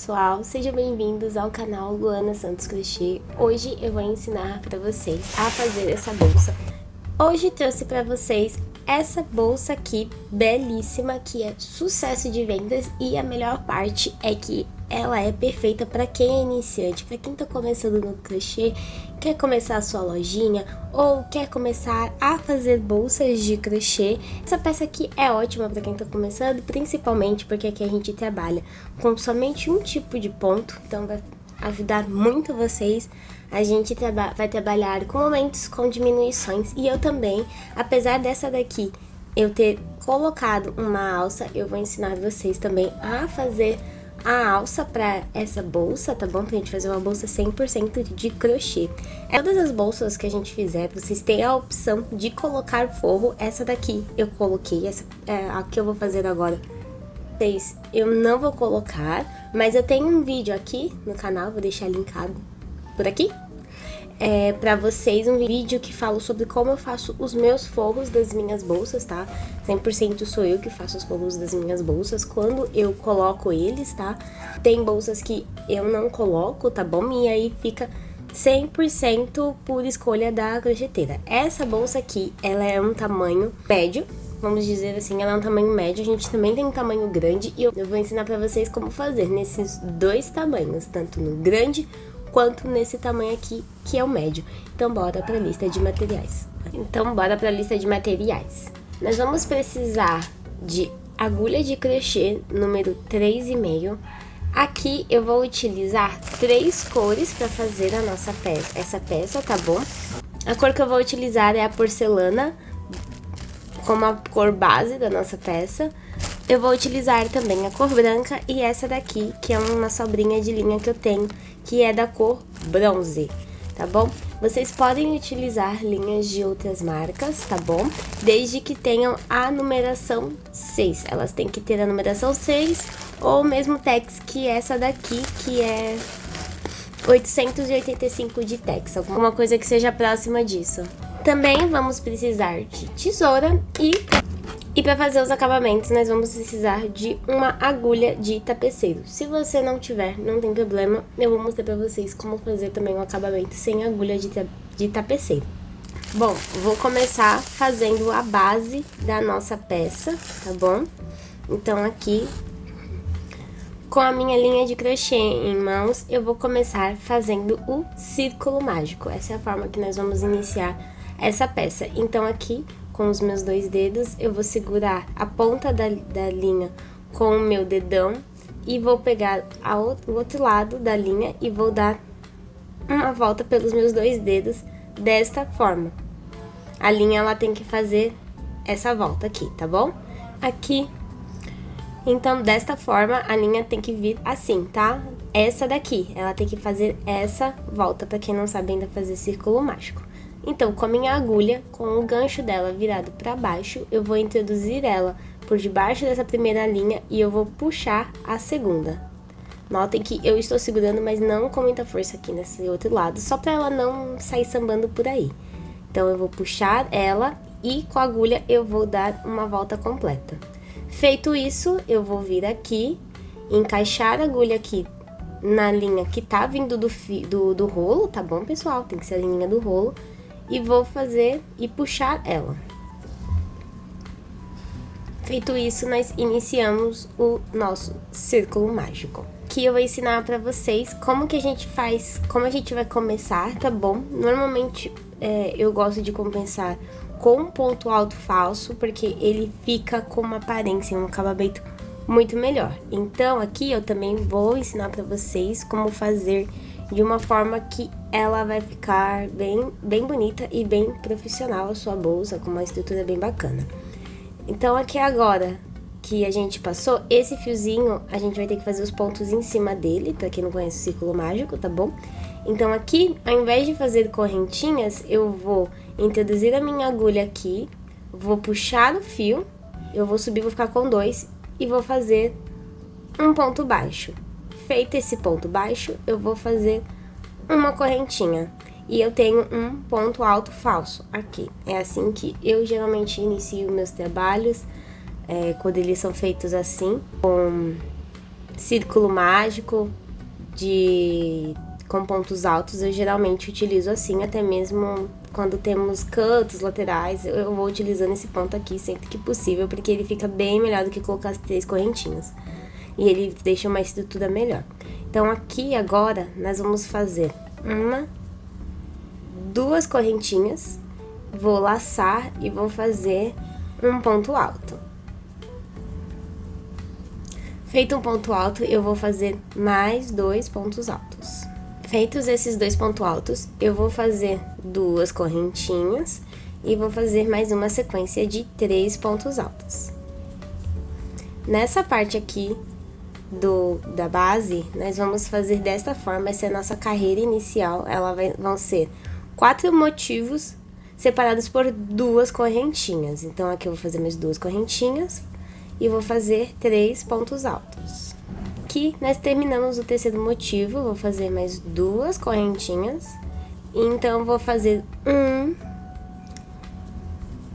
pessoal, sejam bem-vindos ao canal Luana Santos Crochê. Hoje eu vou ensinar para vocês a fazer essa bolsa. Hoje trouxe para vocês essa bolsa aqui, belíssima, que é sucesso de vendas, e a melhor parte é que ela é perfeita para quem é iniciante, para quem tá começando no crochê, quer começar a sua lojinha ou quer começar a fazer bolsas de crochê. Essa peça aqui é ótima para quem tá começando, principalmente porque aqui a gente trabalha com somente um tipo de ponto, então vai ajudar muito vocês. A gente vai trabalhar com aumentos, com diminuições, e eu também, apesar dessa daqui eu ter colocado uma alça, eu vou ensinar vocês também a fazer a alça para essa bolsa, tá bom? Pra gente fazer uma bolsa 100% de crochê. Todas as bolsas que a gente fizer, vocês têm a opção de colocar forro. Essa daqui eu coloquei, essa é a que eu vou fazer agora. Eu não vou colocar, mas eu tenho um vídeo aqui no canal, vou deixar linkado por aqui. Pra vocês, um vídeo que falo sobre como eu faço os meus forros das minhas bolsas, tá? 100% sou eu que faço os forros das minhas bolsas, quando eu coloco eles, tá? Tem bolsas que eu não coloco, tá bom? E aí fica 100% por escolha da crocheteira. Essa bolsa aqui, ela é um tamanho médio, vamos dizer assim, ela é um tamanho médio. A gente também tem um tamanho grande, e eu vou ensinar pra vocês como fazer nesses dois tamanhos, tanto no grande quanto nesse tamanho aqui, que é o médio. Então bora para a lista de materiais. Nós vamos precisar de agulha de crochê número 3,5. Aqui eu vou utilizar 3 cores para fazer a nossa peça, essa peça, tá bom? A cor que eu vou utilizar é a porcelana, como a cor base da nossa peça. Eu vou utilizar também a cor branca e essa daqui, que é uma sobrinha de linha que eu tenho, que é da cor bronze, tá bom? Vocês podem utilizar linhas de outras marcas, tá bom? Desde que tenham a numeração 6. Elas têm que ter a numeração 6 ou mesmo Tex, que é essa daqui, que é 885 de Tex, alguma coisa que seja próxima disso. Também vamos precisar de tesoura e para fazer os acabamentos, nós vamos precisar de uma agulha de tapeceiro. Se você não tiver, não tem problema, eu vou mostrar para vocês como fazer também um acabamento sem agulha de tapeceiro. Bom, vou começar fazendo a base da nossa peça, tá bom? Então aqui, com a minha linha de crochê em mãos, eu vou começar fazendo o círculo mágico. Essa é a forma que nós vamos iniciar essa peça. Então aqui, com os meus 2 dedos, eu vou segurar a ponta da linha com o meu dedão e vou pegar o outro lado da linha e vou dar uma volta pelos meus 2 dedos desta forma. A linha, ela tem que fazer essa volta aqui, tá bom? Aqui, então, desta forma, a linha tem que vir assim, tá? Essa daqui, ela tem que fazer essa volta, pra quem não sabe ainda fazer círculo mágico. Então, com a minha agulha, com o gancho dela virado para baixo, eu vou introduzir ela por debaixo dessa primeira linha e eu vou puxar a segunda. Notem que eu estou segurando, mas não com muita força aqui nesse outro lado, só para ela não sair sambando por aí. Então, eu vou puxar ela e com a agulha eu vou dar uma volta completa. Feito isso, eu vou vir aqui, encaixar a agulha aqui na linha que tá vindo do rolo, tá bom, pessoal? Tem que ser a linha do rolo. E vou fazer e puxar ela. Feito isso, nós iniciamos o nosso círculo mágico. Aqui eu vou ensinar pra vocês como que a gente faz, como a gente vai começar, tá bom? Normalmente eu gosto de começar com um ponto alto falso, porque ele fica com uma aparência, um acabamento muito melhor. Então aqui eu também vou ensinar pra vocês como fazer de uma forma que ela vai ficar bem bonita e bem profissional a sua bolsa, com uma estrutura bem bacana. Então aqui agora que a gente passou, esse fiozinho a gente vai ter que fazer os pontos em cima dele, pra quem não conhece o círculo mágico, tá bom? Então aqui, ao invés de fazer correntinhas, eu vou introduzir a minha agulha aqui, vou puxar o fio, eu vou subir, vou ficar com 2 e vou fazer um ponto baixo. Feito esse ponto baixo, eu vou fazer uma correntinha. E eu tenho um ponto alto falso aqui. É assim que eu geralmente inicio meus trabalhos, quando eles são feitos assim, com círculo mágico com pontos altos, eu geralmente utilizo assim, até mesmo quando temos cantos laterais, eu vou utilizando esse ponto aqui sempre que possível, porque ele fica bem melhor do que colocar as 3 correntinhas. E ele deixa uma estrutura melhor. Então, aqui agora, nós vamos fazer 2 correntinhas, vou laçar e vou fazer um ponto alto. Feito um ponto alto, eu vou fazer mais 2 pontos altos. Feitos esses 2 pontos altos, eu vou fazer 2 correntinhas e vou fazer mais uma sequência de 3 pontos altos. Nessa parte aqui da base, nós vamos fazer desta forma, essa é a nossa carreira inicial, vão ser 4 motivos separados por 2 correntinhas. Então, aqui eu vou fazer mais 2 correntinhas e vou fazer 3 pontos altos. Aqui, nós terminamos o terceiro motivo, vou fazer mais 2 correntinhas, então, vou fazer 1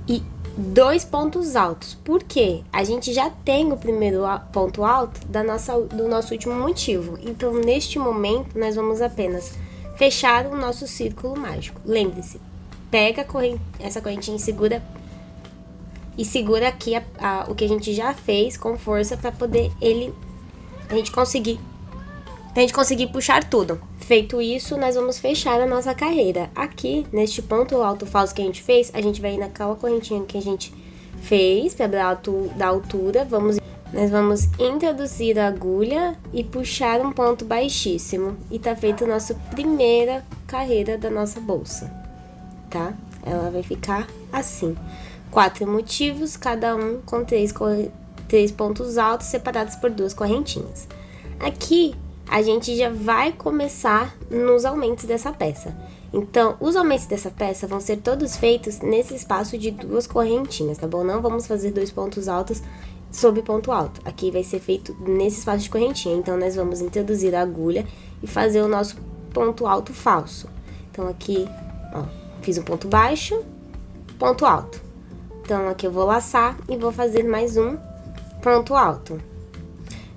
e 2 pontos altos. Por quê? A gente já tem o primeiro ponto alto do nosso último motivo, então, neste momento, nós vamos apenas fechar o nosso círculo mágico. Lembre-se, pega essa correntinha e segura aqui o que a gente já fez com força para poder a gente conseguir puxar tudo. Feito isso, nós vamos fechar a nossa carreira. Aqui, neste ponto alto falso que a gente fez, a gente vai ir naquela correntinha que a gente fez para dar altura. Nós vamos introduzir a agulha e puxar um ponto baixíssimo. E tá feita a nossa primeira carreira da nossa bolsa, tá? Ela vai ficar assim. 4 motivos, cada um com 3 pontos altos separados por 2 correntinhas. Aqui, a gente já vai começar nos aumentos dessa peça. Então, os aumentos dessa peça vão ser todos feitos nesse espaço de 2 correntinhas, tá bom? Não vamos fazer 2 pontos altos sobre ponto alto. Aqui vai ser feito nesse espaço de correntinha. Então, nós vamos introduzir a agulha e fazer o nosso ponto alto falso. Então, aqui, ó, fiz um ponto baixo, ponto alto. Então, aqui eu vou laçar e vou fazer mais um ponto alto.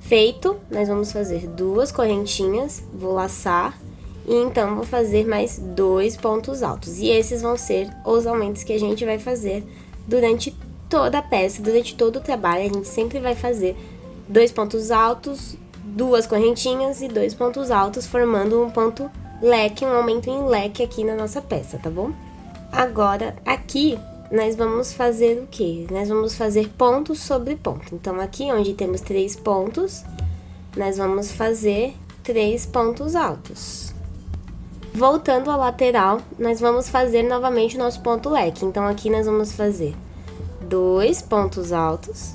Feito, nós vamos fazer 2 correntinhas, vou laçar e então vou fazer mais 2 pontos altos. E esses vão ser os aumentos que a gente vai fazer durante toda a peça, durante todo o trabalho. A gente sempre vai fazer 2 pontos altos, 2 correntinhas e 2 pontos altos, formando um ponto leque, um aumento em leque aqui na nossa peça, tá bom? Agora, aqui, nós vamos fazer o quê? Nós vamos fazer ponto sobre ponto. Então, aqui onde temos 3 pontos, nós vamos fazer 3 pontos altos. Voltando à lateral, nós vamos fazer novamente o nosso ponto leque. Então, aqui nós vamos fazer 2 pontos altos,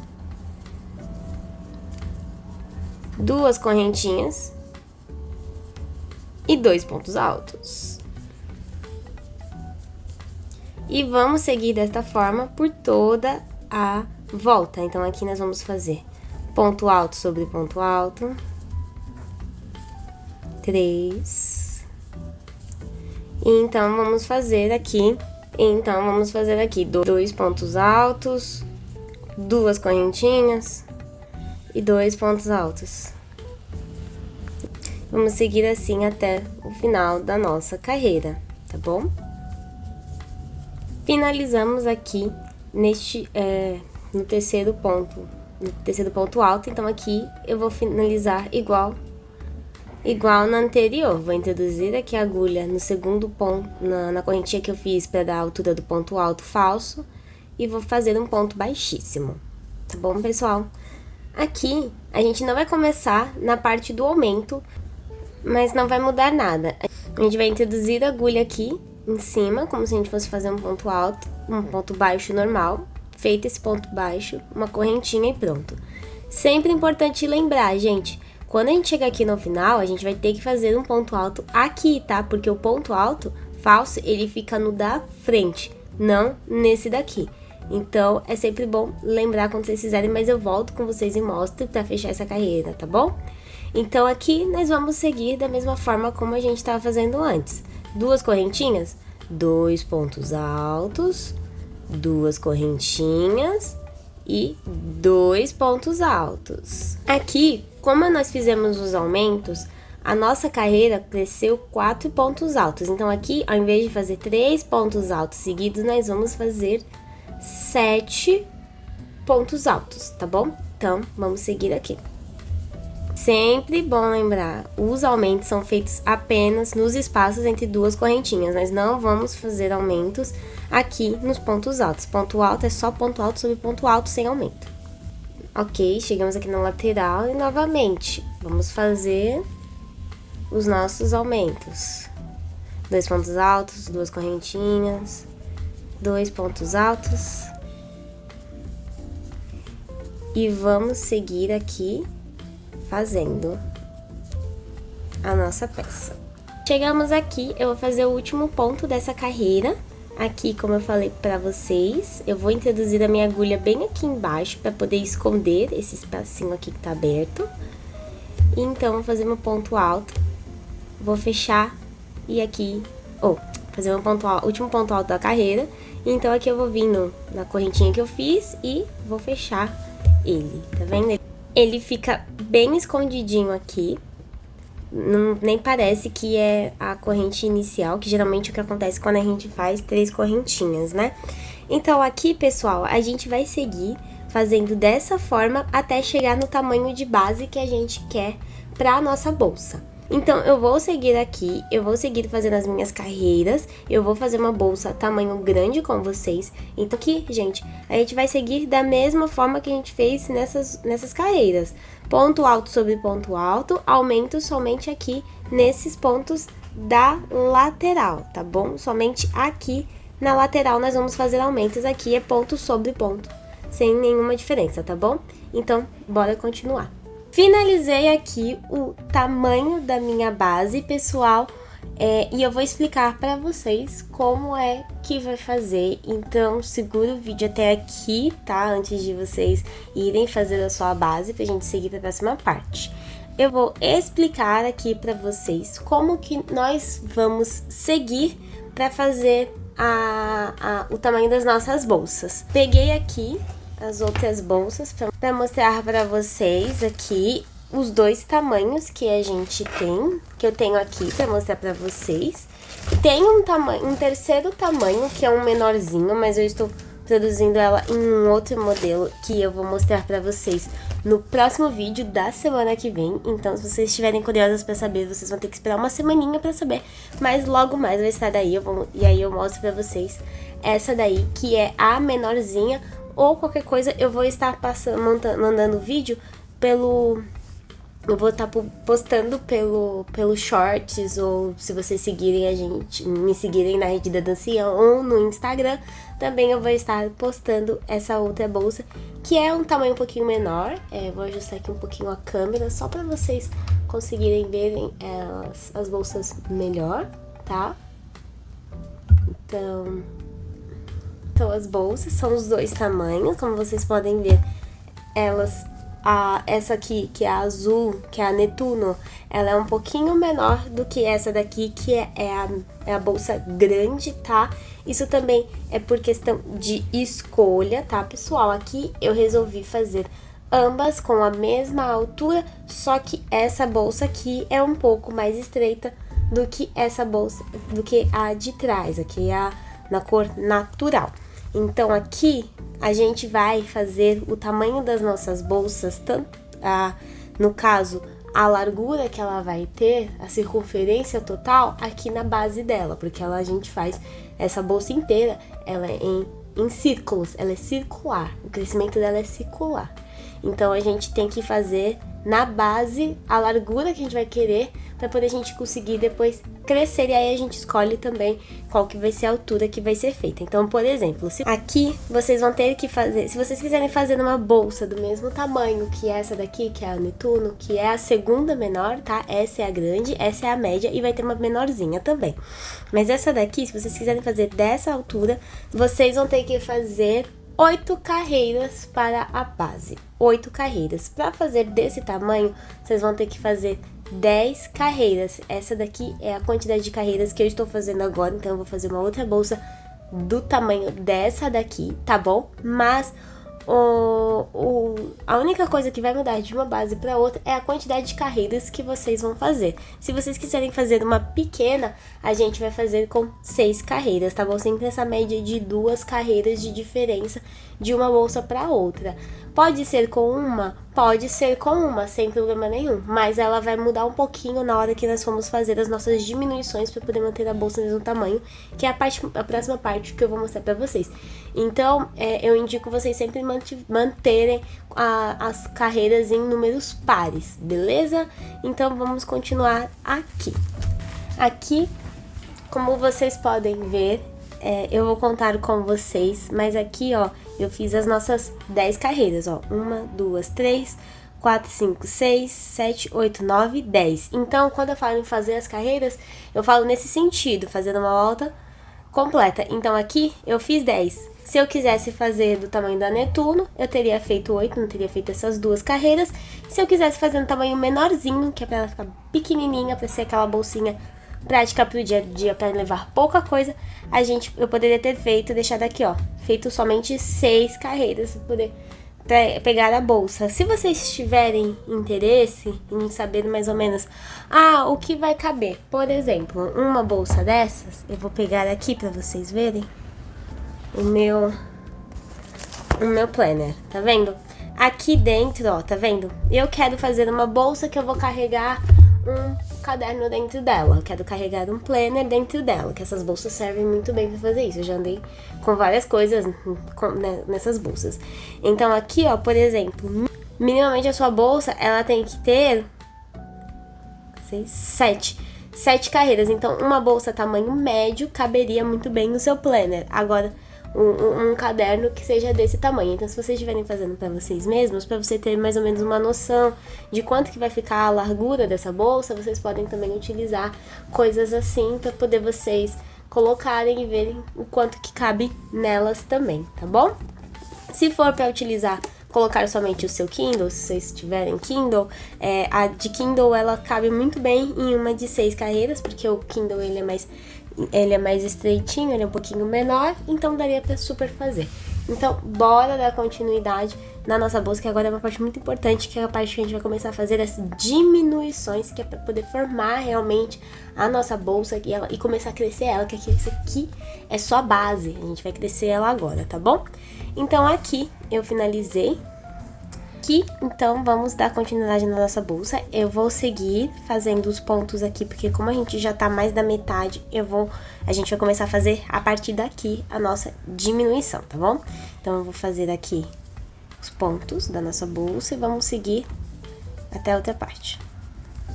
2 correntinhas e 2 pontos altos. E vamos seguir desta forma por toda a volta. Então, aqui nós vamos fazer ponto alto sobre ponto alto. 3. E então, vamos fazer aqui 2 pontos altos, 2 correntinhas e 2 pontos altos. Vamos seguir assim até o final da nossa carreira, tá bom? Finalizamos aqui no terceiro ponto alto. Então, aqui eu vou finalizar igual na anterior. Vou introduzir aqui a agulha no segundo ponto, na correntinha que eu fiz para dar a altura do ponto alto falso. E vou fazer um ponto baixíssimo, tá bom, pessoal? Aqui, a gente não vai começar na parte do aumento, mas não vai mudar nada. A gente vai introduzir a agulha aqui em cima, como se a gente fosse fazer um ponto alto, um ponto baixo normal. Feito esse ponto baixo, uma correntinha e pronto. Sempre importante lembrar, gente, quando a gente chegar aqui no final, a gente vai ter que fazer um ponto alto aqui, tá? Porque o ponto alto falso, ele fica no da frente, não nesse daqui. Então, é sempre bom lembrar quando vocês fizerem, mas eu volto com vocês e mostro pra fechar essa carreira, tá bom? Então, aqui nós vamos seguir da mesma forma como a gente estava fazendo antes. 2 correntinhas, 2 pontos altos, 2 correntinhas e 2 pontos altos. Aqui, como nós fizemos os aumentos, a nossa carreira cresceu 4 pontos altos. Então aqui, ao invés de fazer 3 pontos altos seguidos, nós vamos fazer 7 pontos altos, tá bom? Então, vamos seguir aqui. Sempre bom lembrar, os aumentos são feitos apenas nos espaços entre duas correntinhas. Nós não vamos fazer aumentos aqui nos pontos altos. Ponto alto é só ponto alto sobre ponto alto sem aumento. Ok, chegamos aqui na lateral e novamente, vamos fazer os nossos aumentos. 2 pontos altos, 2 correntinhas, 2 pontos altos. E vamos seguir aqui fazendo a nossa peça. Chegamos aqui, eu vou fazer o último ponto dessa carreira. Aqui, como eu falei pra vocês, eu vou introduzir a minha agulha bem aqui embaixo pra poder esconder esse espacinho aqui que tá aberto. Então, vou fazer meu ponto alto, vou fechar e aqui, fazer meu ponto alto, último ponto alto da carreira. Então, aqui eu vou vir na correntinha que eu fiz e vou fechar ele, tá vendo? Ele fica bem escondidinho aqui, nem parece que é a corrente inicial, que geralmente é o que acontece quando a gente faz 3 correntinhas, né? Então, aqui, pessoal, a gente vai seguir fazendo dessa forma até chegar no tamanho de base que a gente quer pra nossa bolsa. Então, eu vou seguir aqui, eu vou seguir fazendo as minhas carreiras, eu vou fazer uma bolsa tamanho grande com vocês. Então, aqui, gente, a gente vai seguir da mesma forma que a gente fez nessas carreiras. Ponto alto sobre ponto alto, aumento somente aqui nesses pontos da lateral, tá bom? Somente aqui na lateral nós vamos fazer aumentos, aqui é ponto sobre ponto, sem nenhuma diferença, tá bom? Então, bora continuar. Finalizei aqui o tamanho da minha base, pessoal, e eu vou explicar pra vocês como é que vai fazer. Então, segura o vídeo até aqui, tá? Antes de vocês irem fazer a sua base, pra gente seguir pra próxima parte. Eu vou explicar aqui pra vocês como que nós vamos seguir pra fazer o tamanho das nossas bolsas. Peguei aqui as outras bolsas para mostrar para vocês aqui os 2 tamanhos que a gente tem, que eu tenho aqui para mostrar para vocês. Tem um terceiro tamanho que é um menorzinho, mas eu estou produzindo ela em um outro modelo que eu vou mostrar para vocês no próximo vídeo da semana que vem. Então, se vocês estiverem curiosos para saber, vocês vão ter que esperar uma semaninha para saber, mas logo mais vai estar daí, e aí eu mostro para vocês essa daí, que é a menorzinha. Ou qualquer coisa, eu vou estar mandando vídeo eu vou estar postando pelo Shorts, ou se vocês seguirem me seguirem na Rede da Dancinha ou no Instagram, também eu vou estar postando essa outra bolsa, que é um tamanho um pouquinho menor. Vou ajustar aqui um pouquinho a câmera, só para vocês conseguirem verem as bolsas melhor, tá? Então, as bolsas são os 2 tamanhos, como vocês podem ver, essa aqui, que é a azul, que é a Netuno, ela é um pouquinho menor do que essa daqui, que é a bolsa grande, tá? Isso também é por questão de escolha, tá, pessoal? Aqui eu resolvi fazer ambas com a mesma altura, só que essa bolsa aqui é um pouco mais estreita do que essa bolsa, do que a de trás, aqui é na cor natural. Então, aqui a gente vai fazer o tamanho das nossas bolsas, no caso, a largura que ela vai ter, a circunferência total, aqui na base dela, porque a gente faz essa bolsa inteira, ela é em círculos, ela é circular, o crescimento dela é circular. Então, a gente tem que fazer na base a largura que a gente vai querer, para poder a gente conseguir depois crescer, e aí a gente escolhe também qual que vai ser a altura que vai ser feita. Então, por exemplo, aqui vocês vão ter que fazer, se vocês quiserem fazer uma bolsa do mesmo tamanho que essa daqui, que é a Netuno, que é a segunda menor, tá? Essa é a grande, essa é a média e vai ter uma menorzinha também. Mas essa daqui, se vocês quiserem fazer dessa altura, vocês vão ter que fazer 8 carreiras para a base. 8 carreiras. Para fazer desse tamanho, vocês vão ter que fazer 10 carreiras. Essa daqui é a quantidade de carreiras que eu estou fazendo agora, então eu vou fazer uma outra bolsa do tamanho dessa daqui, tá bom? Mas A única coisa que vai mudar de uma base para outra é a quantidade de carreiras que vocês vão fazer. Se vocês quiserem fazer uma pequena, a gente vai fazer com 6 carreiras, tá bom? Sempre essa média de 2 carreiras de diferença de uma bolsa para outra. Pode ser com uma? Pode ser com uma, sem problema nenhum. Mas ela vai mudar um pouquinho na hora que nós formos fazer as nossas diminuições para poder manter a bolsa no mesmo tamanho, que é a próxima parte que eu vou mostrar para vocês. Então, eu indico vocês sempre manterem as carreiras em números pares, beleza? Então, vamos continuar aqui. Aqui, como vocês podem ver, eu vou contar com vocês, mas aqui, ó, eu fiz as nossas 10 carreiras, ó. 1, 2, 3, 4, 5, 6, 7, 8, 9, 10. Então, quando eu falo em fazer as carreiras, eu falo nesse sentido, fazendo uma volta completa. Então, aqui eu fiz 10. Se eu quisesse fazer do tamanho da Netuno, eu teria feito 8, não teria feito essas 2 carreiras. Se eu quisesse fazer no tamanho menorzinho, que é pra ela ficar pequenininha, pra ser aquela bolsinha prática pro dia a dia, para levar pouca coisa, eu poderia ter deixado aqui, ó, feito somente 6 carreiras para poder pegar a bolsa. Se vocês tiverem interesse em saber mais ou menos, o que vai caber, por exemplo, uma bolsa dessas, eu vou pegar aqui para vocês verem o meu planner, tá vendo? Aqui dentro, ó, tá vendo? Eu quero fazer uma bolsa que eu vou carregar um caderno dentro dela. Eu quero carregar um planner dentro dela, que essas bolsas servem muito bem pra fazer isso. Eu já andei com várias coisas nessas bolsas. Então aqui, ó, por exemplo, minimamente a sua bolsa, ela tem que ter 7 carreiras. Então uma bolsa tamanho médio caberia muito bem no seu planner. Agora, um caderno que seja desse tamanho. Então, se vocês estiverem fazendo para vocês mesmos, para você ter mais ou menos uma noção de quanto que vai ficar a largura dessa bolsa, vocês podem também utilizar coisas assim para poder vocês colocarem e verem o quanto que cabe nelas também, tá bom? Se for para colocar somente o seu Kindle, se vocês tiverem Kindle, a de Kindle ela cabe muito bem em uma de 6 carreiras, porque o Kindle ele é mais estreitinho, ele é um pouquinho menor, então daria pra super fazer. Então, bora dar continuidade na nossa bolsa, que agora é uma parte muito importante, que é a parte que a gente vai começar a fazer as diminuições, que é pra poder formar realmente a nossa bolsa e começar a crescer ela, que isso aqui é só a base, a gente vai crescer ela agora, tá bom? Então, aqui eu finalizei. Aqui, então, vamos dar continuidade na nossa bolsa. Eu vou seguir fazendo os pontos aqui, porque como a gente já tá mais da metade, a gente vai começar a fazer a partir daqui a nossa diminuição, tá bom? Então, eu vou fazer aqui os pontos da nossa bolsa e vamos seguir até a outra parte.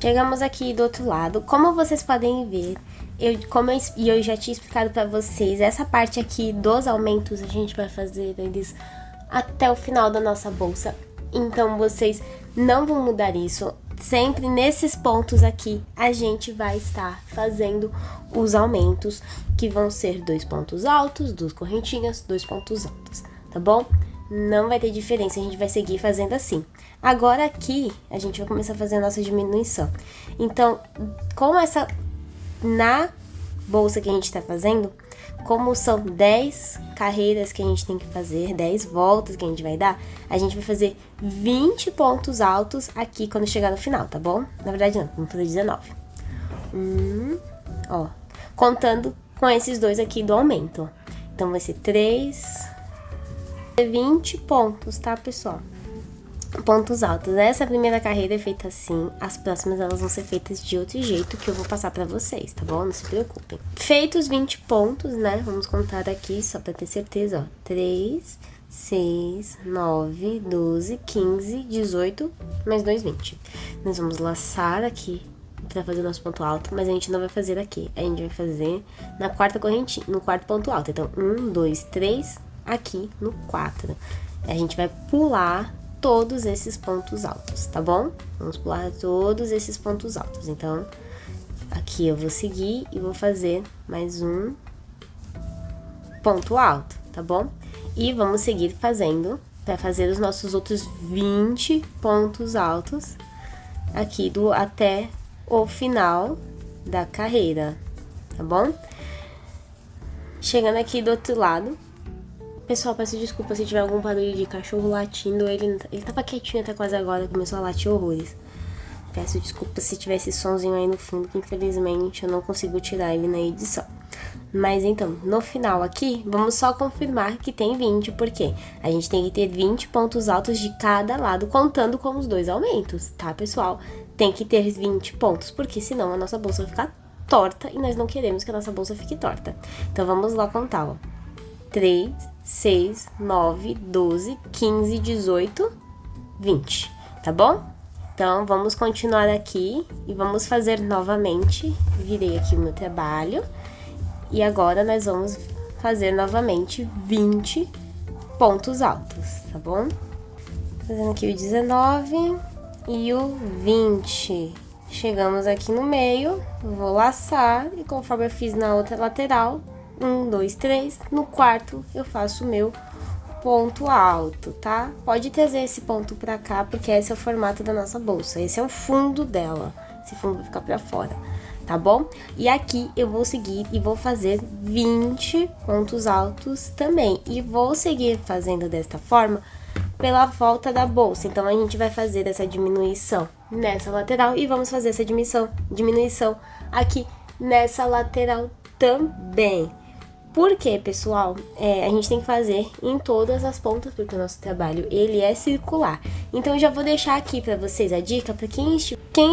Chegamos aqui do outro lado. Como vocês podem ver, eu já tinha explicado pra vocês, essa parte aqui dos aumentos, a gente vai fazer eles até o final da nossa bolsa. Então, vocês não vão mudar isso. Sempre nesses pontos aqui, a gente vai estar fazendo os aumentos, que vão ser 2 pontos altos, 2 correntinhas, 2 pontos altos, tá bom? Não vai ter diferença, a gente vai seguir fazendo assim. Agora aqui, a gente vai começar a fazer a nossa diminuição. Então, na bolsa que a gente tá fazendo, como são 10 carreiras que a gente tem que fazer, 10 voltas que a gente vai dar, a gente vai fazer 20 pontos altos aqui quando chegar no final, tá bom? Na verdade não, vamos fazer 19. Ó, contando com esses 2 aqui do aumento. Então vai ser 3, 20 pontos, tá, pessoal? Pontos altos. Essa primeira carreira é feita assim, as próximas elas vão ser feitas de outro jeito que eu vou passar pra vocês, tá bom? Não se preocupem. Feitos 20 pontos, né? Vamos contar aqui só pra ter certeza, ó. 3, 6, 9, 12, 15, 18, mais 2, 20. Nós vamos laçar aqui pra fazer o nosso ponto alto, mas a gente não vai fazer aqui. A gente vai fazer na quarta correntinha, no quarto ponto alto. Então, 1, 2, 3, aqui no 4. A gente vai pular todos esses pontos altos, tá bom? Vamos pular todos esses pontos altos. Então, aqui eu vou seguir e vou fazer mais um ponto alto, tá bom? E vamos seguir fazendo, para fazer os nossos outros 20 pontos altos aqui até o final da carreira, tá bom? Chegando aqui do outro lado, Pessoal, peço desculpa se tiver algum barulho de cachorro latindo. Ele tava quietinho até quase agora, começou a latir horrores. Peço desculpa se tiver esse sonzinho aí no fundo, que infelizmente eu não consigo tirar ele na edição. Mas então, no final aqui, vamos só confirmar que tem 20, porque a gente tem que ter 20 pontos altos de cada lado, contando com os 2 aumentos, tá, pessoal? Tem que ter 20 pontos, porque senão a nossa bolsa vai ficar torta e nós não queremos que a nossa bolsa fique torta. Então, vamos lá contar, ó. 3, 6, 9, 12, 15, 18, 20, tá bom? Então, vamos continuar aqui e vamos fazer novamente. Virei aqui o meu trabalho. E agora nós vamos fazer novamente 20 pontos altos, tá bom? Fazendo aqui o 19 e o 20. Chegamos aqui no meio, vou laçar e conforme eu fiz na outra lateral, 1, 2, 3, no quarto eu faço o meu ponto alto, tá? Pode trazer esse ponto pra cá, porque esse é o formato da nossa bolsa, esse é o fundo dela, esse fundo vai ficar pra fora, tá bom? E aqui eu vou seguir e vou fazer 20 pontos altos também, e vou seguir fazendo desta forma pela volta da bolsa. Então, a gente vai fazer essa diminuição nessa lateral e vamos fazer essa diminuição aqui nessa lateral também. Por quê, pessoal? A gente tem que fazer em todas as pontas, porque o nosso trabalho, ele é circular. Então, eu já vou deixar aqui pra vocês a dica, pra quem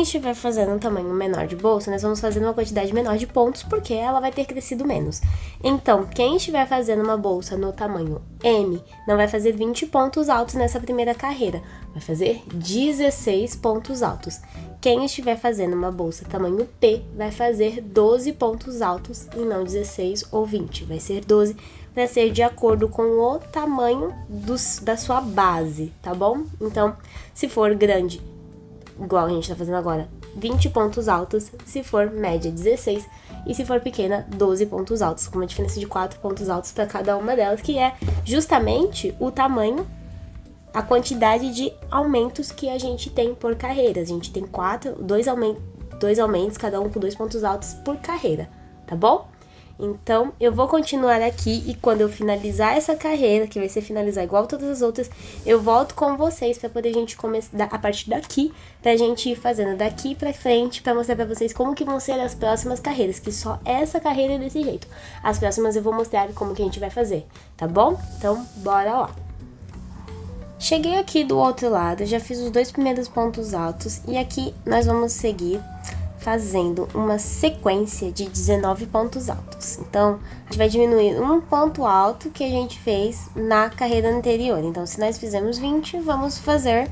estiver fazendo um tamanho menor de bolsa, nós vamos fazer uma quantidade menor de pontos, porque ela vai ter crescido menos. Então, quem estiver fazendo uma bolsa no tamanho M, não vai fazer 20 pontos altos nessa primeira carreira, vai fazer 16 pontos altos. Quem estiver fazendo uma bolsa tamanho P, vai fazer 12 pontos altos e não 16 ou 20. Vai ser 12 para ser de acordo com o tamanho da sua base, tá bom? Então, se for grande, igual a gente tá fazendo agora, 20 pontos altos, se for média, 16, e se for pequena, 12 pontos altos, com uma diferença de 4 pontos altos para cada uma delas, que é justamente o tamanho, a quantidade de aumentos que a gente tem por carreira. A gente tem dois aumentos, cada um com 2 pontos altos por carreira, tá bom? Então, eu vou continuar aqui e quando eu finalizar essa carreira, que vai ser finalizar igual todas as outras, eu volto com vocês pra poder a gente começar a partir daqui, pra gente ir fazendo daqui pra frente, pra mostrar pra vocês como que vão ser as próximas carreiras, que só essa carreira é desse jeito. As próximas eu vou mostrar como que a gente vai fazer, tá bom? Então, bora lá! Cheguei aqui do outro lado, já fiz os 2 primeiros pontos altos e aqui nós vamos seguir fazendo uma sequência de 19 pontos altos. Então, a gente vai diminuir um ponto alto que a gente fez na carreira anterior. Então, se nós fizemos 20, vamos fazer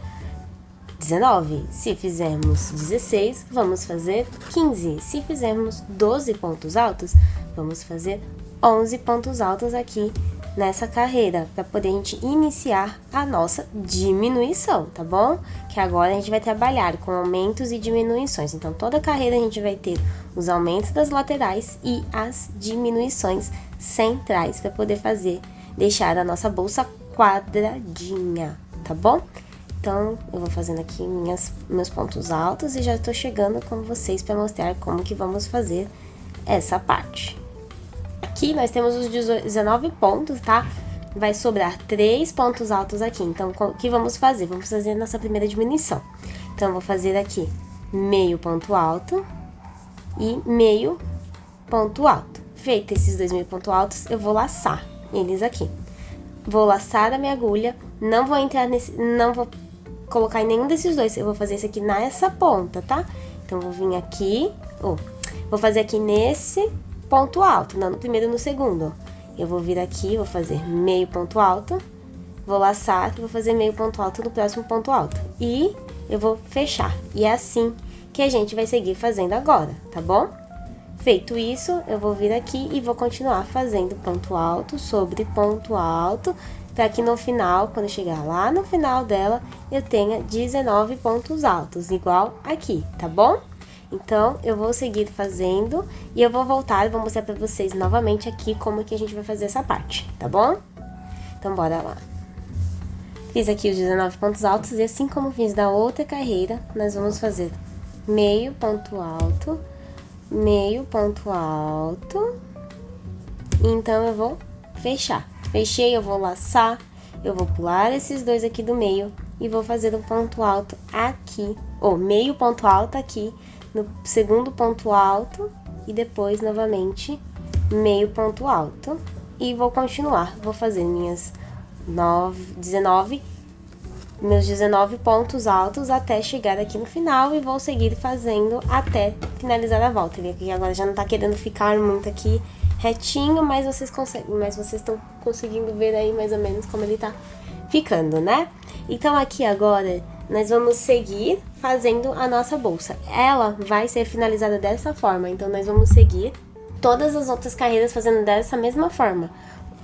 19. Se fizermos 16, vamos fazer 15. Se fizermos 12 pontos altos, vamos fazer 11 pontos altos aqui nessa carreira, para poder a gente iniciar a nossa diminuição, tá bom? Que agora a gente vai trabalhar com aumentos e diminuições. Então, toda carreira a gente vai ter os aumentos das laterais e as diminuições centrais, para poder deixar a nossa bolsa quadradinha, tá bom? Então, eu vou fazendo aqui meus pontos altos e já tô chegando com vocês para mostrar como que vamos fazer essa parte. Aqui nós temos os 19 pontos, tá? Vai sobrar 3 pontos altos aqui. Então, o que vamos fazer? Vamos fazer nossa primeira diminuição. Então, eu vou fazer aqui meio ponto alto e meio ponto alto. Feito esses 2 meio pontos altos, eu vou laçar eles aqui. Vou laçar a minha agulha, não vou colocar em nenhum desses dois. Eu vou fazer isso aqui nessa ponta, tá? Então, vou vir aqui, vou fazer aqui nesse ponto alto, não no primeiro e no segundo, ó. Eu vou vir aqui, vou fazer meio ponto alto, vou laçar e vou fazer meio ponto alto no próximo ponto alto. E eu vou fechar. E é assim que a gente vai seguir fazendo agora, tá bom? Feito isso, eu vou vir aqui e vou continuar fazendo ponto alto sobre ponto alto, para que no final, quando eu chegar lá no final dela, eu tenha 19 pontos altos, igual aqui, tá bom? Então, eu vou seguir fazendo e eu vou voltar e vou mostrar pra vocês novamente aqui como que a gente vai fazer essa parte, tá bom? Então, bora lá. Fiz aqui os 19 pontos altos e assim como fiz da outra carreira, nós vamos fazer meio ponto alto, meio ponto alto. Então, eu vou fechar. Fechei, eu vou laçar, eu vou pular esses dois aqui do meio e vou fazer um ponto alto aqui, ou meio ponto alto aqui, no segundo ponto alto e depois novamente meio ponto alto. E vou continuar, vou fazer meus 19 pontos altos até chegar aqui no final e vou seguir fazendo até finalizar a volta. Aqui agora já não tá querendo ficar muito aqui retinho, mas vocês estão conseguindo ver aí mais ou menos como ele tá ficando, né? Então aqui agora nós vamos seguir fazendo a nossa bolsa. Ela vai ser finalizada dessa forma, então nós vamos seguir todas as outras carreiras fazendo dessa mesma forma.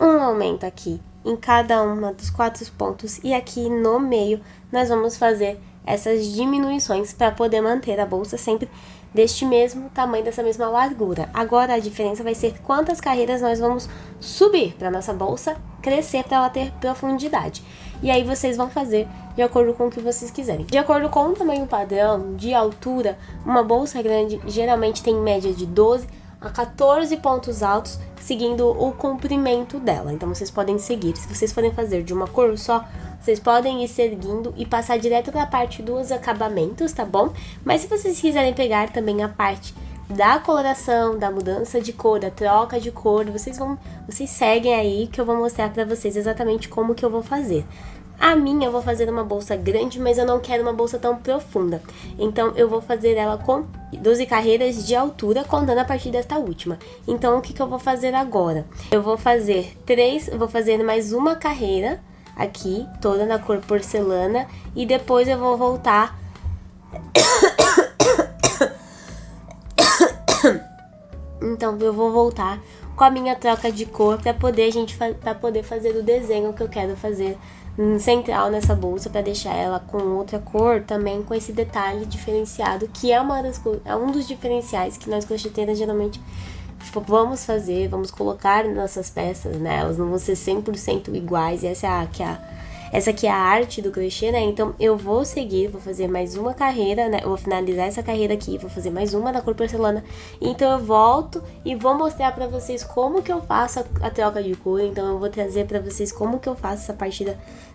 Um aumento aqui em cada uma dos 4 pontos e aqui no meio nós vamos fazer essas diminuições para poder manter a bolsa sempre deste mesmo tamanho, dessa mesma largura. Agora a diferença vai ser quantas carreiras nós vamos subir para nossa bolsa crescer, para ela ter profundidade. E aí vocês vão fazer de acordo com o que vocês quiserem. De acordo com o tamanho padrão de altura, uma bolsa grande geralmente tem média de 12 a 14 pontos altos, seguindo o comprimento dela. Então vocês podem seguir. Se vocês forem fazer de uma cor só, vocês podem ir seguindo e passar direto para a parte dos acabamentos, tá bom? Mas se vocês quiserem pegar também a parte da coloração, da mudança de cor, da troca de cor, vocês seguem aí que eu vou mostrar para vocês exatamente como que eu vou fazer. A minha eu vou fazer uma bolsa grande, mas eu não quero uma bolsa tão profunda. Então eu vou fazer ela com 12 carreiras de altura, contando a partir desta última. Então o que eu vou fazer agora? Eu vou fazer mais uma carreira aqui, toda na cor porcelana, e depois eu vou voltar então eu vou voltar com a minha troca de cor para poder fazer o desenho que eu quero fazer central nessa bolsa, para deixar ela com outra cor também, com esse detalhe diferenciado, que é um dos diferenciais que nós crocheteiras geralmente vamos colocar nas nossas peças, né? Elas não vão ser 100% iguais, e essa aqui é a arte do crochê, né? Então eu vou fazer mais uma carreira, né? Eu vou finalizar essa carreira aqui, vou fazer mais uma da cor porcelana. Então eu volto e vou mostrar pra vocês como que eu faço a troca de cor. Então eu vou trazer pra vocês como que eu faço essa parte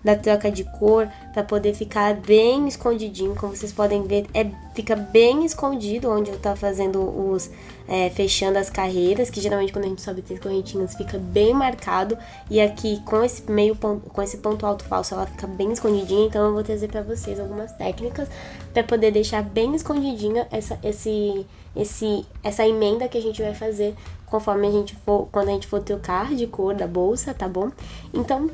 da troca de cor, pra poder ficar bem escondidinho. Como vocês podem ver, fica bem escondido onde eu tô fazendo fechando as carreiras, que geralmente quando a gente sobe 3 correntinhas fica bem marcado. E aqui com esse ponto alto falso, ela fica bem escondidinha. Então eu vou trazer pra vocês algumas técnicas pra poder deixar bem escondidinha essa emenda que a gente vai fazer conforme quando a gente for trocar de cor da bolsa, tá bom? Então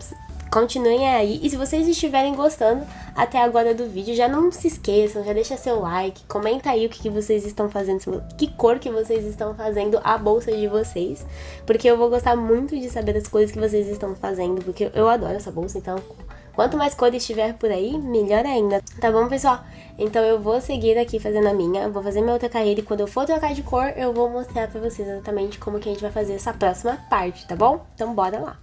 continuem aí, e se vocês estiverem gostando até agora do vídeo, já não se esqueçam, já deixa seu like, comenta aí o que vocês estão fazendo, que cor que vocês estão fazendo a bolsa de vocês, porque eu vou gostar muito de saber das coisas que vocês estão fazendo, porque eu adoro essa bolsa. Então quanto mais cores tiver por aí, melhor ainda, tá bom, pessoal? Então eu vou seguir aqui fazendo a minha, eu vou fazer minha outra carreira, e quando eu for trocar de cor, eu vou mostrar pra vocês exatamente como que a gente vai fazer essa próxima parte, tá bom? Então bora lá!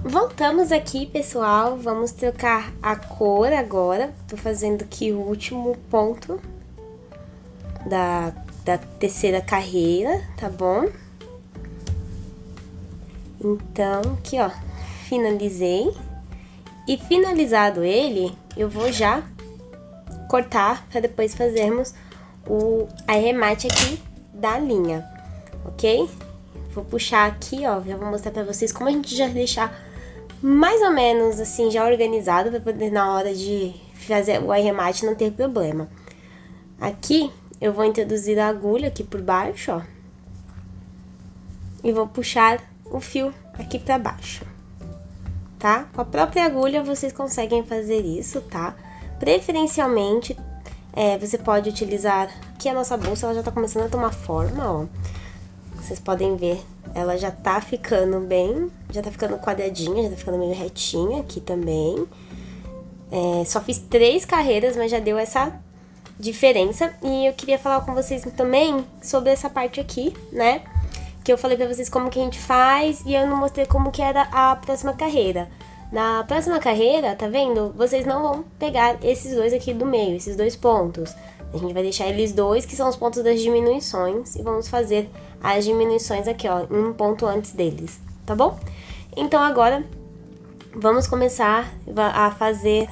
Voltamos aqui, pessoal, vamos trocar a cor agora. Tô fazendo aqui o último ponto da terceira carreira, tá bom? Então, aqui, ó, finalizei. E finalizado ele, eu vou já cortar para depois fazermos o arremate aqui da linha, ok? Vou puxar aqui, ó, já vou mostrar pra vocês como a gente já deixar mais ou menos assim, já organizado, pra poder na hora de fazer o arremate não ter problema. Aqui, eu vou introduzir a agulha aqui por baixo, ó, e vou puxar o fio aqui pra baixo, tá? Com a própria agulha vocês conseguem fazer isso, tá? Preferencialmente, você pode utilizar... Aqui a nossa bolsa, ela já tá começando a tomar forma, ó. Vocês podem ver, ela já tá ficando bem, já tá ficando quadradinha, já tá ficando meio retinha aqui também. Só fiz 3 carreiras, mas já deu essa diferença. E eu queria falar com vocês também sobre essa parte aqui, né? Que eu falei pra vocês como que a gente faz e eu não mostrei como que era a próxima carreira. Na próxima carreira, tá vendo? Vocês não vão pegar esses dois aqui do meio, esses 2 pontos. A gente vai deixar eles 2, que são os pontos das diminuições, e vamos fazer as diminuições aqui, ó, um ponto antes deles, tá bom? Então agora vamos começar a fazer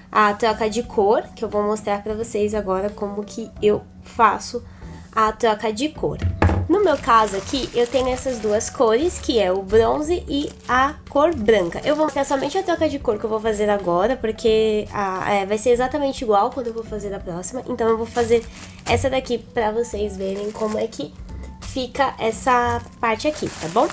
a troca de cor, que eu vou mostrar pra vocês agora como que eu faço a troca de cor. No meu caso aqui, eu tenho essas duas cores, que é o bronze e a cor branca. Eu vou mostrar somente a troca de cor que eu vou fazer agora, porque vai ser exatamente igual quando eu vou fazer a próxima. Então eu vou fazer essa daqui pra vocês verem como é que fica essa parte aqui, tá bom?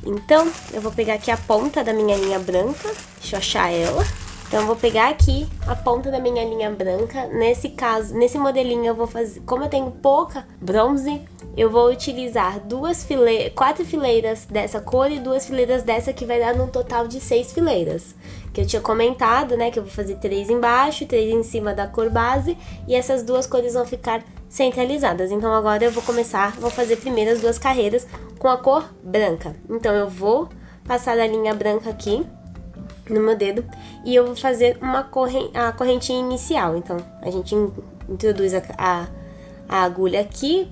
Então, eu vou pegar aqui a ponta da minha linha branca, deixa eu achar ela. Então, eu vou pegar aqui a ponta da minha linha branca. Nesse caso, nesse modelinho eu vou fazer, como eu tenho pouca bronze, eu vou utilizar 4 fileiras dessa cor e 2 fileiras dessa, que vai dar num total de 6 fileiras. Que eu tinha comentado, né, que eu vou fazer 3 embaixo, 3 em cima da cor base, e essas duas cores vão ficar centralizadas. Então agora eu vou fazer primeiro as duas carreiras com a cor branca. Então eu vou passar a linha branca aqui no meu dedo e eu vou fazer a correntinha inicial. Então a gente introduz a agulha aqui,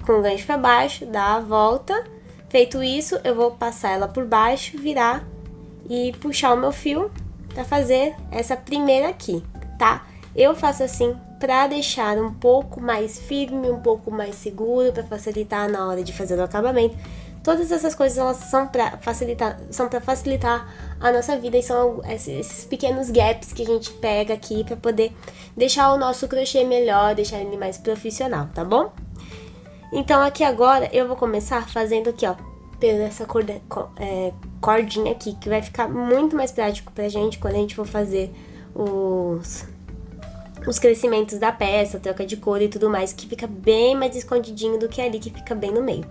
com o gancho para baixo, dá a volta. Feito isso, eu vou passar ela por baixo, virar e puxar o meu fio para fazer essa primeira aqui, tá? Eu faço assim para deixar um pouco mais firme, um pouco mais seguro, para facilitar na hora de fazer o acabamento. Todas essas coisas elas são para facilitar a nossa vida, e são esses pequenos gaps que a gente pega aqui para poder deixar o nosso crochê melhor, deixar ele mais profissional, tá bom? Então aqui agora eu vou começar fazendo aqui, ó, essa cordinha aqui, que vai ficar muito mais prático pra gente quando a gente for fazer os crescimentos da peça, troca de cor e tudo mais, que fica bem mais escondidinho do que ali, que fica bem no meio.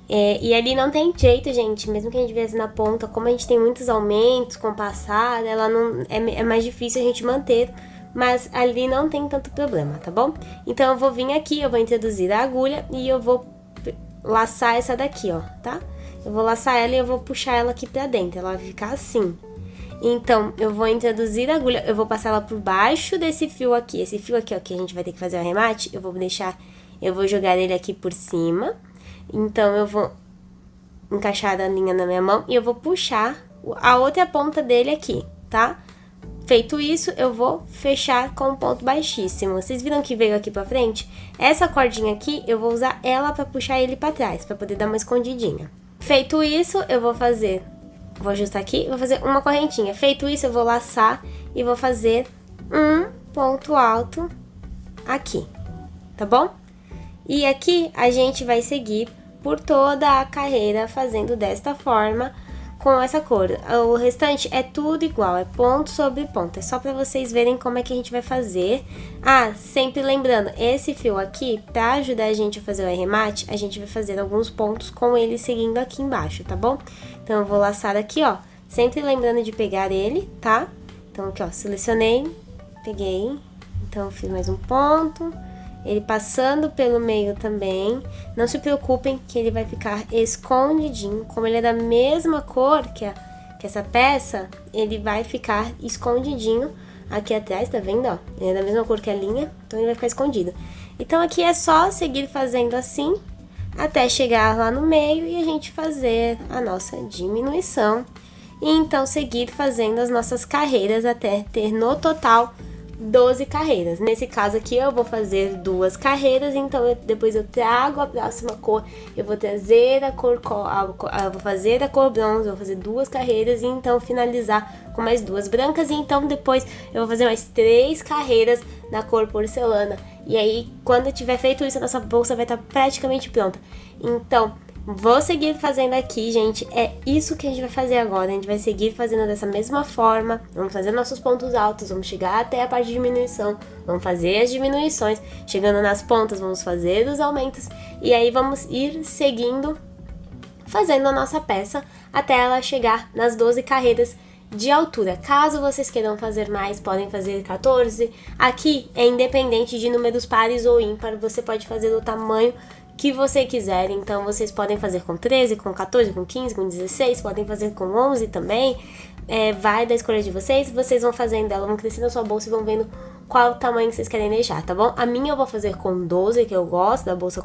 E ali não tem jeito, gente, mesmo que a gente viesse na ponta, como a gente tem muitos aumentos com passada, ela não é mais difícil a gente manter, mas ali não tem tanto problema, tá bom? Então eu vou vir aqui, eu vou introduzir a agulha e eu vou laçar essa daqui, ó, tá? Eu vou laçar ela e eu vou puxar ela aqui pra dentro, ela vai ficar assim. Então, eu vou introduzir a agulha, eu vou passar ela por baixo desse fio aqui. Esse fio aqui, ó, que a gente vai ter que fazer o arremate, eu vou jogar ele aqui por cima. Então, eu vou encaixar a linha na minha mão e eu vou puxar a outra ponta dele aqui, tá? Feito isso, eu vou fechar com um ponto baixíssimo. Vocês viram que veio aqui pra frente? Essa cordinha aqui, eu vou usar ela pra puxar ele pra trás, pra poder dar uma escondidinha. Feito isso, eu vou ajustar aqui, vou fazer uma correntinha. Feito isso, eu vou laçar e vou fazer um ponto alto aqui, tá bom? E aqui a gente vai seguir por toda a carreira fazendo desta forma, com essa cor. O restante é tudo igual, é ponto sobre ponto. É só pra vocês verem como é que a gente vai fazer. Ah, sempre lembrando, esse fio aqui, pra ajudar a gente a fazer o arremate, a gente vai fazer alguns pontos com ele seguindo aqui embaixo, tá bom? Então, eu vou laçar aqui, ó, sempre lembrando de pegar ele, tá? Então, aqui, ó, selecionei, peguei. Então, eu fiz mais um ponto. Ele passando pelo meio também. Não se preocupem que ele vai ficar escondidinho. Como ele é da mesma cor que essa peça, ele vai ficar escondidinho aqui atrás, tá vendo, ó? Ele é da mesma cor que a linha, então ele vai ficar escondido. Então aqui é só seguir fazendo assim, até chegar lá no meio e a gente fazer a nossa diminuição. E então seguir fazendo as nossas carreiras até ter no total 12 carreiras. Nesse caso aqui eu vou fazer 2 carreiras, então depois eu trago a próxima cor, eu vou trazer a cor, eu vou fazer a cor bronze, eu vou fazer 2 carreiras e então finalizar com mais 2 brancas, e então depois eu vou fazer mais 3 carreiras na cor porcelana. E aí, quando eu tiver feito isso, a nossa bolsa vai estar praticamente pronta. Então, vou seguir fazendo aqui, gente, é isso que a gente vai fazer agora. A gente vai seguir fazendo dessa mesma forma, vamos fazer nossos pontos altos, vamos chegar até a parte de diminuição, vamos fazer as diminuições, chegando nas pontas, vamos fazer os aumentos, e aí vamos ir seguindo, fazendo a nossa peça, até ela chegar nas 12 carreiras de altura. Caso vocês queiram fazer mais, podem fazer 14, aqui é independente de números pares ou ímpar, você pode fazer o tamanho que você quiser, então vocês podem fazer com 13, com 14, com 15, com 16, podem fazer com 11 também, vai da escolha de vocês. Vocês vão fazendo ela, vão crescendo a sua bolsa e vão vendo qual tamanho vocês querem deixar, tá bom? A minha eu vou fazer com 12, que eu gosto da bolsa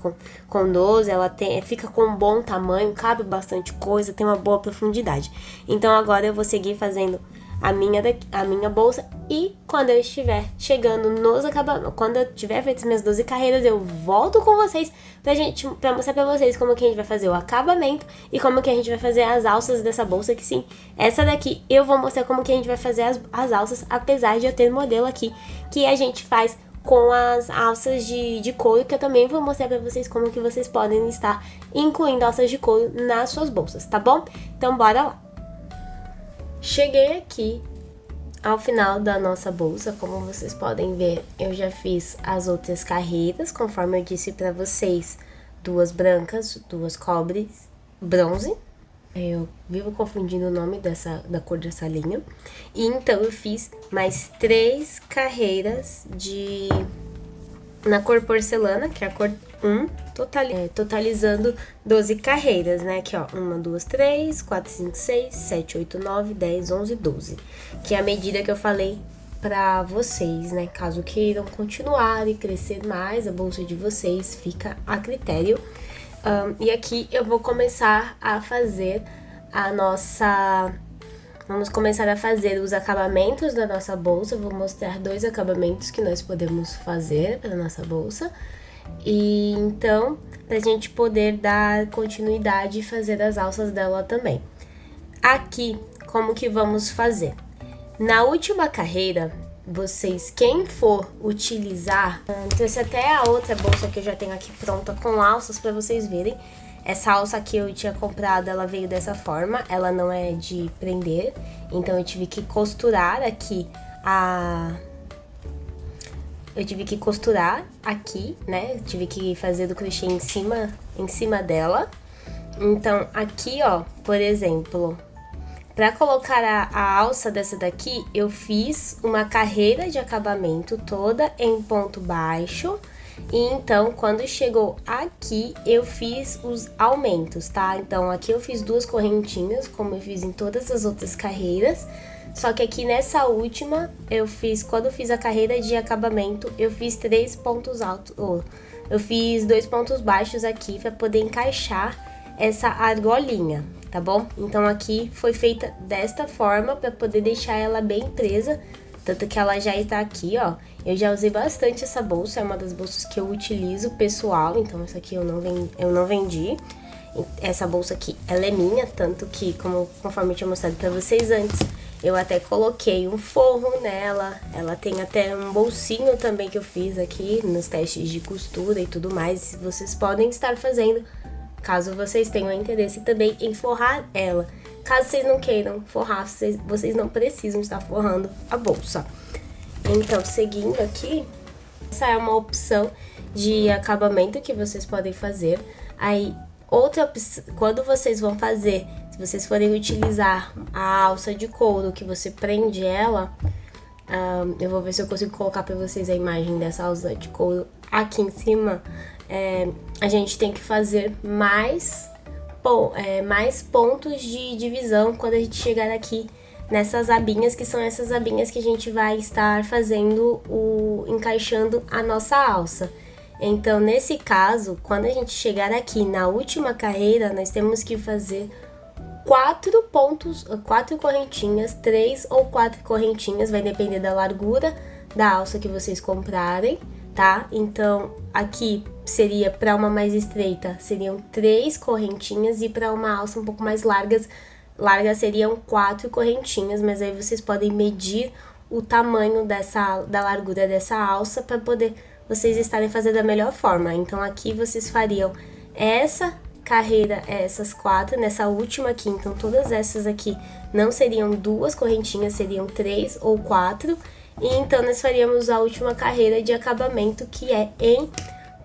com 12, ela fica com um bom tamanho, cabe bastante coisa, tem uma boa profundidade. Então agora eu vou seguir fazendo a minha bolsa, e quando eu estiver chegando nos acabamentos, quando eu tiver feito as minhas 12 carreiras, eu volto com vocês pra mostrar pra vocês como que a gente vai fazer o acabamento e como que a gente vai fazer as alças dessa bolsa, que sim, essa daqui eu vou mostrar como que a gente vai fazer as alças, apesar de eu ter modelo aqui que a gente faz com as alças de couro, que eu também vou mostrar pra vocês como que vocês podem estar incluindo alças de couro nas suas bolsas, tá bom? Então bora lá! Cheguei aqui ao final da nossa bolsa, como vocês podem ver, eu já fiz as outras carreiras, conforme eu disse pra vocês, 2 brancas, 2 cobres, bronze. Eu vivo confundindo o nome da cor dessa linha. E então eu fiz mais 3 carreiras na cor porcelana, que é a cor 1, totalizando 12 carreiras, né? Aqui, ó, 1, 2, 3, 4, 5, 6, 7, 8, 9, 10, 11, 12. Que é a medida que eu falei pra vocês, né? Caso queiram continuar e crescer mais, a bolsa de vocês fica a critério. E aqui eu vou começar a fazer Vamos começar a fazer os acabamentos da nossa bolsa. Eu vou mostrar 2 acabamentos que nós podemos fazer para nossa bolsa. E então, pra gente poder dar continuidade e fazer as alças dela também. Aqui, como que vamos fazer? Na última carreira, quem for utilizar, trouxe até a outra bolsa que eu já tenho aqui pronta com alças para vocês verem. Essa alça aqui eu tinha comprado, ela veio dessa forma, ela não é de prender, então eu tive que costurar aqui né? Eu tive que fazer do crochê em cima dela. Então, aqui, ó, por exemplo, pra colocar a alça dessa daqui, eu fiz uma carreira de acabamento toda em ponto baixo. E então, quando chegou aqui, eu fiz os aumentos, tá? Então, aqui eu fiz 2 correntinhas, como eu fiz em todas as outras carreiras. Só que aqui nessa última, quando eu fiz a carreira de acabamento, eu fiz 3 pontos altos, eu fiz 2 pontos baixos aqui pra poder encaixar essa argolinha, tá bom? Então aqui foi feita desta forma pra poder deixar ela bem presa, tanto que ela já está aqui, ó. Eu já usei bastante essa bolsa, é uma das bolsas que eu utilizo pessoal, então essa aqui eu não vendi. Essa bolsa aqui, ela é minha, tanto que, conforme eu tinha mostrado pra vocês antes, eu até coloquei um forro nela. Ela tem até um bolsinho também que eu fiz aqui nos testes de costura e tudo mais. Vocês podem estar fazendo, caso vocês tenham interesse também em forrar ela. Caso vocês não queiram forrar, vocês não precisam estar forrando a bolsa. Então, seguindo aqui, essa é uma opção de acabamento que vocês podem fazer. Aí, outra opção, quando vocês vão fazer, se vocês forem utilizar a alça de couro que você prende ela, eu vou ver se eu consigo colocar pra vocês a imagem dessa alça de couro aqui em cima. A gente tem que fazer mais pontos de divisão quando a gente chegar aqui nessas abinhas, que são essas abinhas que a gente vai estar fazendo encaixando a nossa alça. Então, nesse caso, quando a gente chegar aqui na última carreira, nós temos que fazer 4 correntinhas, 3 ou 4 correntinhas, vai depender da largura da alça que vocês comprarem, tá? Então, aqui seria para uma mais estreita, seriam 3 correntinhas, e para uma alça um pouco mais larga seriam 4 correntinhas, mas aí vocês podem medir o tamanho da largura dessa alça para poder vocês estarem fazendo da melhor forma. Então, aqui vocês fariam essa carreira, essas 4, nessa última aqui. Então, todas essas aqui não seriam 2 correntinhas, seriam 3 ou 4. E então, nós faríamos a última carreira de acabamento, que é em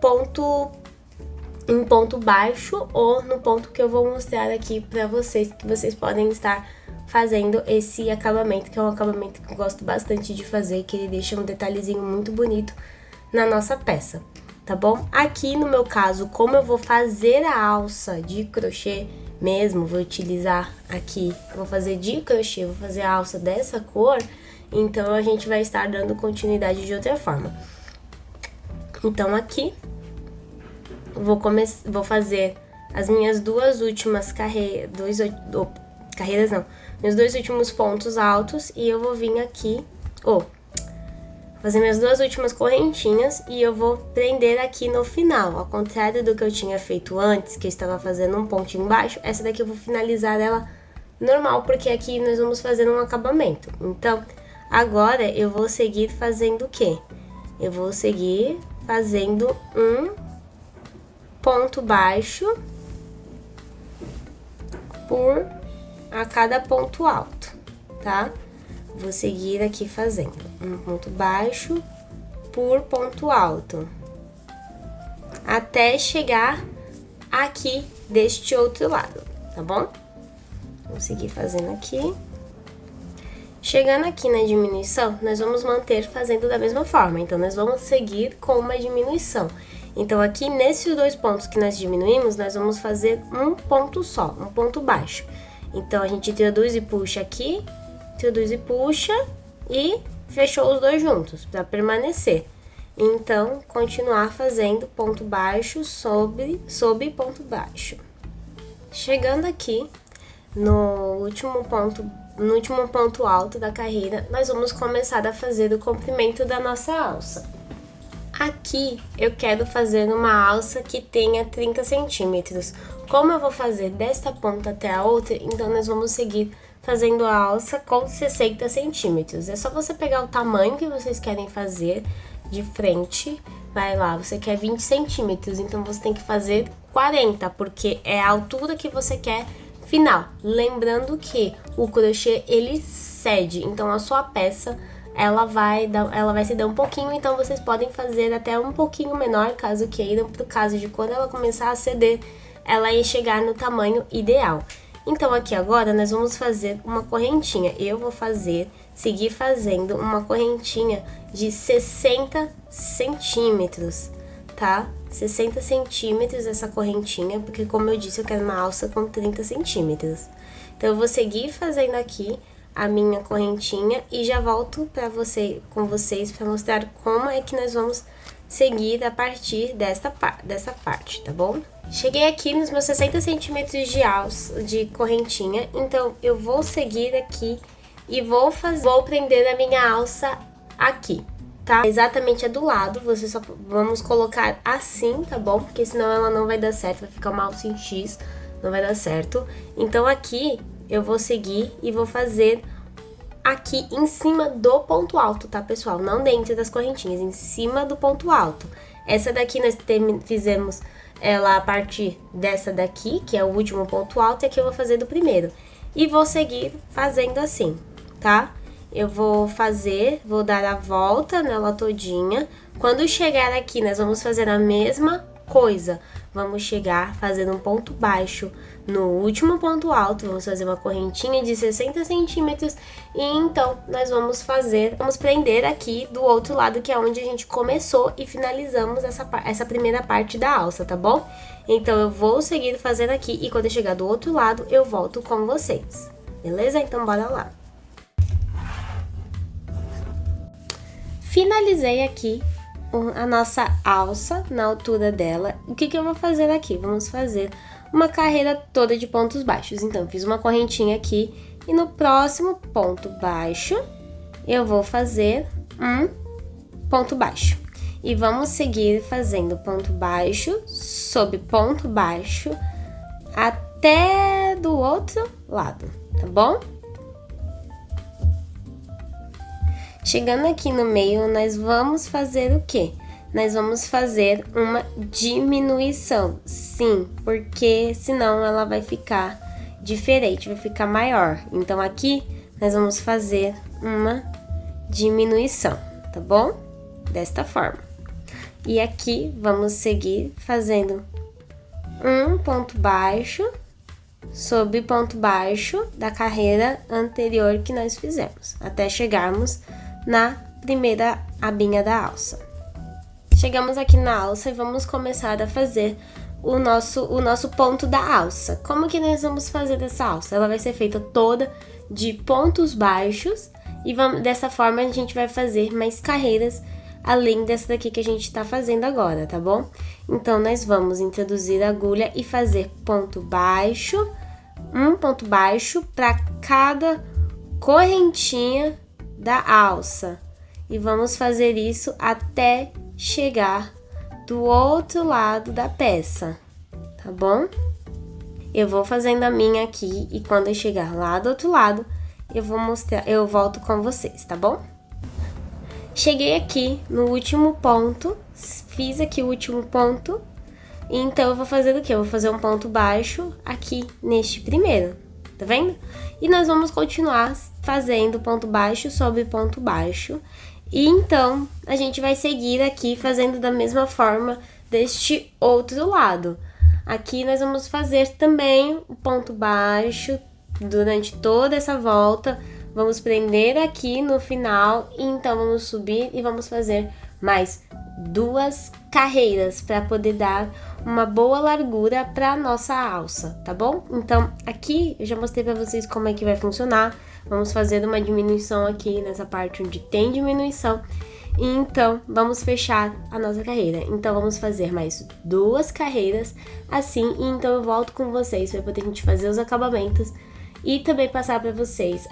ponto baixo, ou no ponto que eu vou mostrar aqui pra vocês, que vocês podem estar fazendo esse acabamento, que é um acabamento que eu gosto bastante de fazer, que ele deixa um detalhezinho muito bonito na nossa peça, tá bom? Aqui no meu caso, como eu vou fazer a alça de crochê mesmo, vou utilizar aqui, vou fazer de crochê, vou fazer a alça dessa cor, então a gente vai estar dando continuidade de outra forma. Então aqui, vou fazer as minhas duas últimas meus dois últimos pontos altos, e eu vou vir aqui, fazer minhas duas últimas correntinhas, e eu vou prender aqui no final, ao contrário do que eu tinha feito antes, que eu estava fazendo um pontinho baixo. Essa daqui eu vou finalizar ela normal, porque aqui nós vamos fazer um acabamento. Então, agora eu vou seguir fazendo o quê? Eu vou seguir fazendo um ponto baixo por a cada ponto alto, tá? Vou seguir aqui fazendo um ponto baixo por ponto alto, até chegar aqui deste outro lado, tá bom? Vou seguir fazendo aqui. Chegando aqui na diminuição, nós vamos manter fazendo da mesma forma, então nós vamos seguir com uma diminuição. Então aqui nesses dois pontos que nós diminuímos, nós vamos fazer um ponto só, um ponto baixo. Então a gente introduz e puxa aqui, introduz e puxa, e fechou os dois juntos para permanecer. Então continuar fazendo ponto baixo sobre ponto baixo. Chegando aqui no último ponto alto da carreira, nós vamos começar a fazer o comprimento da nossa alça. Aqui eu quero fazer uma alça que tenha 30 centímetros. Como eu vou fazer desta ponta até a outra, então nós vamos seguir fazendo a alça com 60 centímetros. É só você pegar o tamanho que vocês querem fazer de frente. Vai lá, você quer 20 centímetros, então você tem que fazer 40, porque é a altura que você quer final. Lembrando que o crochê, ele cede, então a sua peça, ela vai ceder um pouquinho, então vocês podem fazer até um pouquinho menor, caso queiram, pro caso de quando ela começar a ceder, ela ia chegar no tamanho ideal. Então aqui agora nós vamos fazer uma correntinha. Eu vou seguir fazendo uma correntinha de 60 centímetros, tá? 60 centímetros essa correntinha, porque como eu disse, eu quero uma alça com 30 centímetros. Então eu vou seguir fazendo aqui a minha correntinha e já volto com vocês para mostrar como é que nós vamos seguir a partir dessa parte, tá bom? Cheguei aqui nos meus 60 centímetros de correntinha, então eu vou seguir aqui e vou prender a minha alça aqui, tá? Exatamente do lado, vamos colocar assim, tá bom? Porque senão ela não vai dar certo, vai ficar uma alça em X, não vai dar certo. Então aqui eu vou seguir e vou fazer aqui em cima do ponto alto, tá, pessoal? Não dentro das correntinhas, em cima do ponto alto. Essa daqui nós fizemos ela a partir dessa daqui, que é o último ponto alto, e aqui eu vou fazer do primeiro. E vou seguir fazendo assim, tá? Eu vou dar a volta nela todinha. Quando chegar aqui, nós vamos fazer a mesma coisa. Vamos chegar fazendo um ponto baixo no último ponto alto, vamos fazer uma correntinha de 60 centímetros e então nós vamos prender aqui do outro lado, que é onde a gente começou e finalizamos essa primeira parte da alça, tá bom? Então eu vou seguir fazendo aqui e quando eu chegar do outro lado eu volto com vocês, beleza? Então bora lá. Finalizei aqui a nossa alça na altura dela. O que eu vou fazer aqui? Vamos fazer uma carreira toda de pontos baixos. Então, fiz uma correntinha aqui e no próximo ponto baixo eu vou fazer um ponto baixo. E vamos seguir fazendo ponto baixo sobre ponto baixo até do outro lado, tá bom? Chegando aqui no meio, nós vamos fazer o quê? Nós vamos fazer uma diminuição, sim, porque senão ela vai ficar diferente, vai ficar maior. Então, aqui, nós vamos fazer uma diminuição, tá bom? Desta forma. E aqui, vamos seguir fazendo um ponto baixo sobre ponto baixo da carreira anterior que nós fizemos, até chegarmos na primeira abinha da alça. Chegamos aqui na alça e vamos começar a fazer o nosso ponto da alça. Como que nós vamos fazer essa alça? Ela vai ser feita toda de pontos baixos E dessa forma a gente vai fazer mais carreiras além dessa daqui que a gente tá fazendo agora, tá bom? Então, nós vamos introduzir a agulha e fazer ponto baixo, um ponto baixo para cada correntinha da alça. E vamos fazer isso até chegar do outro lado da peça, tá bom? Eu vou fazendo a minha aqui e quando eu chegar lá do outro lado, eu volto com vocês, tá bom? Cheguei aqui no último ponto, fiz aqui o último ponto, então eu vou fazer o quê? Eu vou fazer um ponto baixo aqui neste primeiro, tá vendo? E nós vamos continuar fazendo ponto baixo sobre ponto baixo, e então a gente vai seguir aqui fazendo da mesma forma deste outro lado. Aqui nós vamos fazer também o ponto baixo durante toda essa volta. Vamos prender aqui no final, e então vamos subir e vamos fazer mais 2 carreiras para poder dar uma boa largura para nossa alça, tá bom? Então, aqui eu já mostrei para vocês como é que vai funcionar. Vamos fazer uma diminuição aqui nessa parte onde tem diminuição. E então, vamos fechar a nossa carreira. Então, vamos fazer mais 2 carreiras assim, e então eu volto com vocês para poder a gente fazer os acabamentos. E também passar para vocês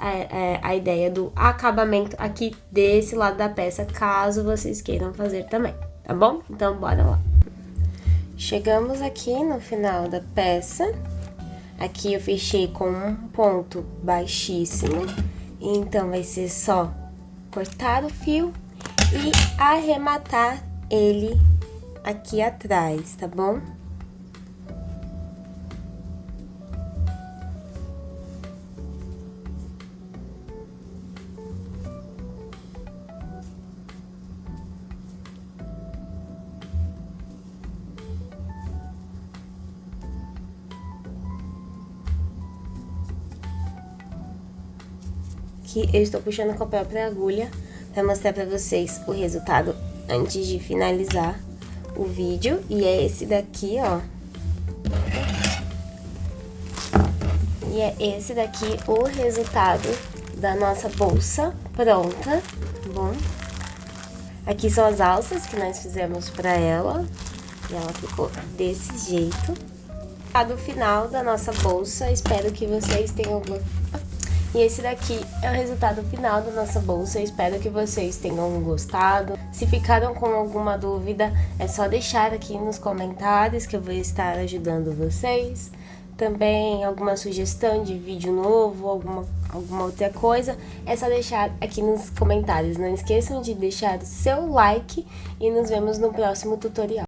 a ideia do acabamento aqui desse lado da peça, caso vocês queiram fazer também, tá bom? Então, bora lá. Chegamos aqui no final da peça. Aqui eu fechei com um ponto baixíssimo. Então, vai ser só cortar o fio e arrematar ele aqui atrás, tá bom? Aqui eu estou puxando com a própria agulha para mostrar para vocês o resultado antes de finalizar o vídeo. E é esse daqui, ó. E é esse daqui o resultado da nossa bolsa pronta, tá bom? Aqui são as alças que nós fizemos para ela. E ela ficou desse jeito. Do final da nossa bolsa, espero que vocês tenham gostado. E esse daqui é o resultado final da nossa bolsa. Eu espero que vocês tenham gostado. Se ficaram com alguma dúvida, é só deixar aqui nos comentários que eu vou estar ajudando vocês. Também alguma sugestão de vídeo novo, alguma outra coisa, é só deixar aqui nos comentários. Não esqueçam de deixar o seu like e nos vemos no próximo tutorial.